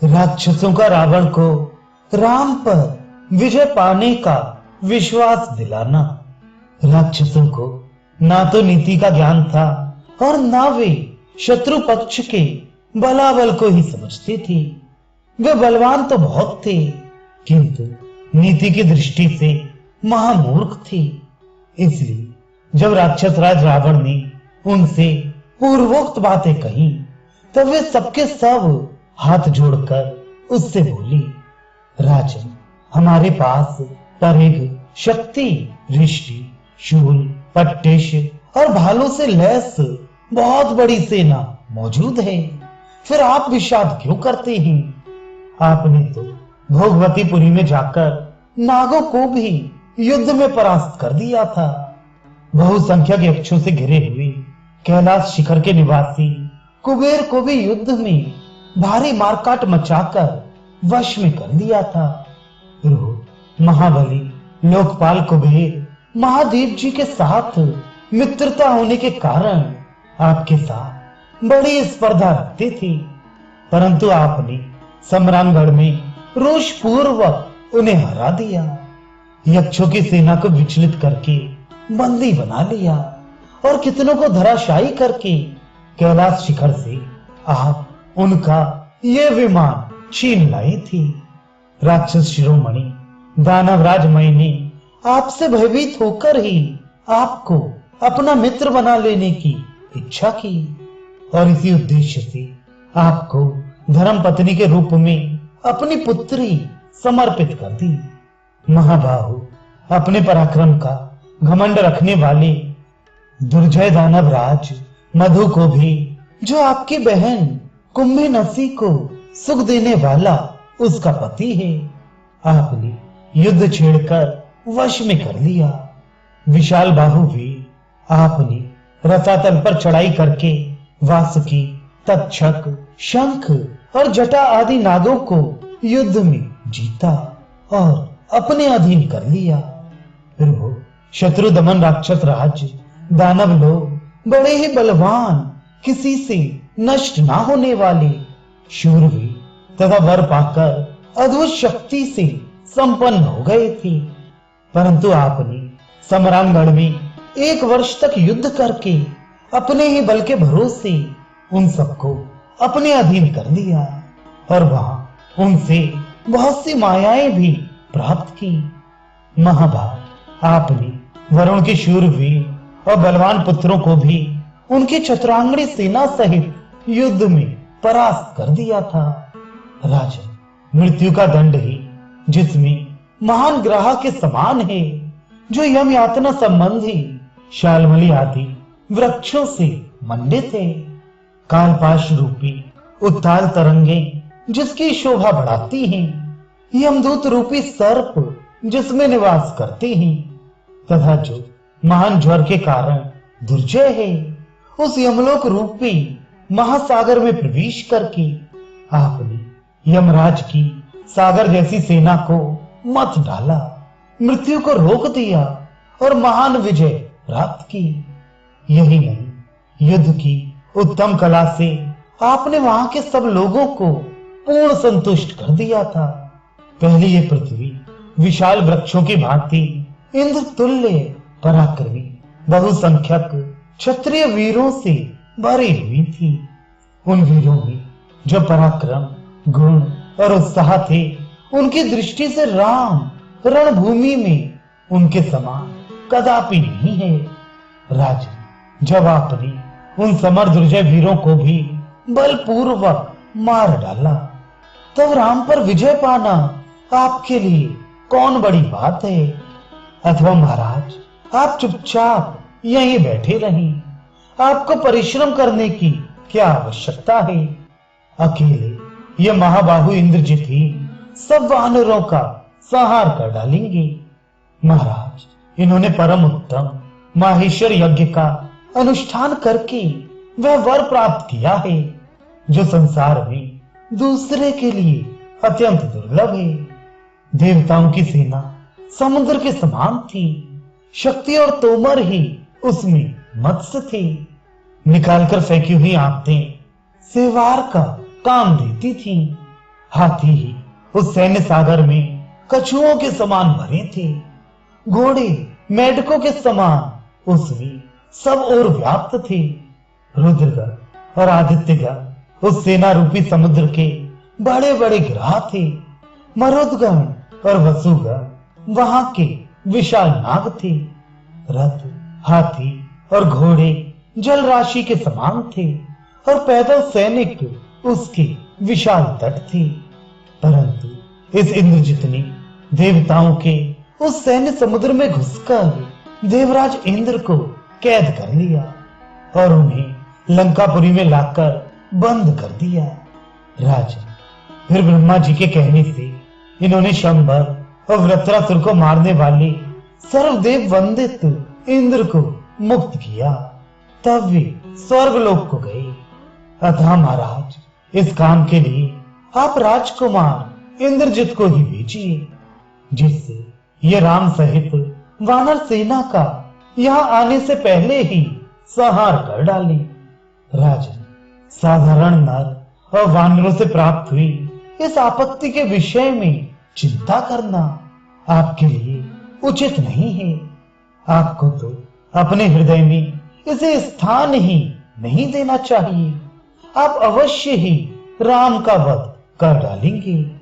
राक्षसों का रावण को राम पर विजय पाने का विश्वास दिलाना। राक्षसों को ना तो नीति का ज्ञान था और ना वे शत्रु पक्ष के बलाबल को ही समझते थे। वे बलवान तो बहुत थे, किंतु नीति की दृष्टि से महामूर्ख थे। इसलिए जब राक्षस राज रावण ने उनसे पूर्वोक्त बातें कही, तब वे सबके सब हाथ जोड़कर उससे बोली, राजन, हमारे पास परिघ, शक्ति, ऋषि, शूल, पट्टेश और भालों से लैस बहुत बड़ी सेना मौजूद है। फिर आप विषाद क्यों करते हैं? आपने तो भोगवतीपुरी में जाकर नागों को भी युद्ध में परास्त कर दिया था। बहुसंख्यक यक्षों से घिरे हुए कैलाश शिखर के निवासी कुबेर को भी युद्ध में भारी मारकाट मचाकर वश में कर दिया था। महाबली लोकपाल कुबेर महादेव जी के साथ मित्रता होने के कारण आपके साथ बड़ी स्पर्धा रखते थे, परंतु आपने सम्रानगढ़ में रोष पूर्वक उन्हें हरा दिया। यक्षों की सेना को विचलित करके बंदी बना लिया और कितनों को धराशायी करके कैलाश शिखर से आप उनका ये विमान छीन लाई थी। राक्षस शिरोमणि दानवराज मय ने आपसे भयभीत होकर ही आपको अपना मित्र बना लेने की इच्छा की और इसी उद्देश्य से आपको धर्मपत्नी के रूप में अपनी पुत्री समर्पित कर दी। महाबाहु, अपने पराक्रम का घमंड रखने वाले दुर्जय दानवराज मधु को भी, जो आपकी बहन कुंभी नसी को सुख देने वाला उसका पति है, आपने युद्ध छेड़कर वश में कर लिया। विशाल बाहु भी आपने रसातल पर चढ़ाई करके वासुकी, तक्षक, शंख और जटा आदि नागों को युद्ध में जीता और अपने अधीन कर लिया। फिर वो शत्रु दमन राक्षस राज दानव लोग बड़े ही बलवान, किसी से नष्ट ना होने वाले शूरवीर तथा वर पाकर अद्भुत शक्ति से संपन्न हो गए थे, परंतु आपने सम्रानगढ़ में 1 वर्ष तक युद्ध करके अपने ही बल के भरोसे उन सबको अपने अधीन कर लिया और वहां उनसे बहुत सी मायाएं भी प्राप्त की। महाभाग, आपने वरुण के शूरवीर और बलवान पुत्रों को भी उनकी चतुरांगणी सेना सहित युद्ध में परास्त कर दिया था। राजन, मृत्यु का दंड ही जिसमें महान ग्रह के समान है, जो यम यातना संबंधी शालमली आदि वृक्षों से मंडित है। कालपाश रूपी उत्ताल तरंगे जिसकी शोभा बढ़ाती हैं, यमदूत रूपी सर्प जिसमें निवास करते हैं, तथा जो महान ज्वर के कारण दुर्जय है, उस यमलोक रूपी महासागर में प्रवेश करके आपने यमराज की सागर जैसी सेना को मत डाला, मृत्यु को रोक दिया और महान विजय प्राप्त की। यही नहीं, युद्ध की उत्तम कला से आपने वहां के सब लोगों को पूर्ण संतुष्ट कर दिया था। पहले ये पृथ्वी विशाल वृक्षों की भांति इंद्र तुल्य पराक्रमी बहुसंख्यक क्षत्रिय वीरों से भरी हुई थी। उन वीरों में जो पराक्रम, गुण और उत्साह थे, उनकी दृष्टि से राम रणभूमि में उनके समान कदापि नहीं है। राजन, जब आपने उन समर दुर्जय वीरों को भी बलपूर्वक मार डाला, तब राम पर विजय पाना आपके लिए कौन बड़ी बात है? अथवा महाराज, आप चुपचाप यहीं बैठे रहें, आपको परिश्रम करने की क्या आवश्यकता है? अकेले ये महाबाहु इंद्रजित ही सब वानरों का संहार कर डालेंगे। महाराज, इन्होंने परम उत्तम माहेश्वर यज्ञ का अनुष्ठान करके वह वर प्राप्त किया है, जो संसार में दूसरे के लिए अत्यंत दुर्लभ है। देवताओं की सेना समुद्र के समान थी, शक्ति और तोमर ही उसमें मत्स्य थे। निकालकर फेंकी हुई आंखें सेवार का काम देती थी। हाथी ही उस सैन्य सागर में कछुओं के समान भरे थे। घोड़े मेढकों के समान उसमें सब और व्याप्त थे। रुद्रगण और आदित्यगण उस सेना रूपी समुद्र के बड़े बड़े गिरह थे। मरुदगण और वसुगण वहां के विशाल नाग थे। रथ, हाथी और घोड़े जल राशि के समान थे और पैदल सैनिक उसके विशाल तट थे। परंतु इस इंद्रजित ने देवताओं के उस सैन्य समुद्र में घुसकर देवराज इंद्र को कैद कर लिया और उन्हें लंकापुरी में लाकर बंद कर दिया। राजन, फिर ब्रह्मा जी के कहने से इन्होंने शंबर और वृत्रासुर को मारने वाले सर्वदेव वंदित इंद्र को मुक्त किया। तब वे स्वर्गलोक को गए। अतः महाराज, इस काम के लिए आप राजकुमार इंद्रजित को ही भेजिए, जिससे ये राम सहित वानर सेना का यहाँ आने से पहले ही संहार कर डाले। राजन, साधारण नर और वानरों से प्राप्त हुई इस आपत्ति के विषय में चिंता करना आपके लिए उचित नहीं है। आपको तो अपने हृदय में इसे स्थान ही नहीं देना चाहिए। आप अवश्य ही राम का वध कर डालेंगे।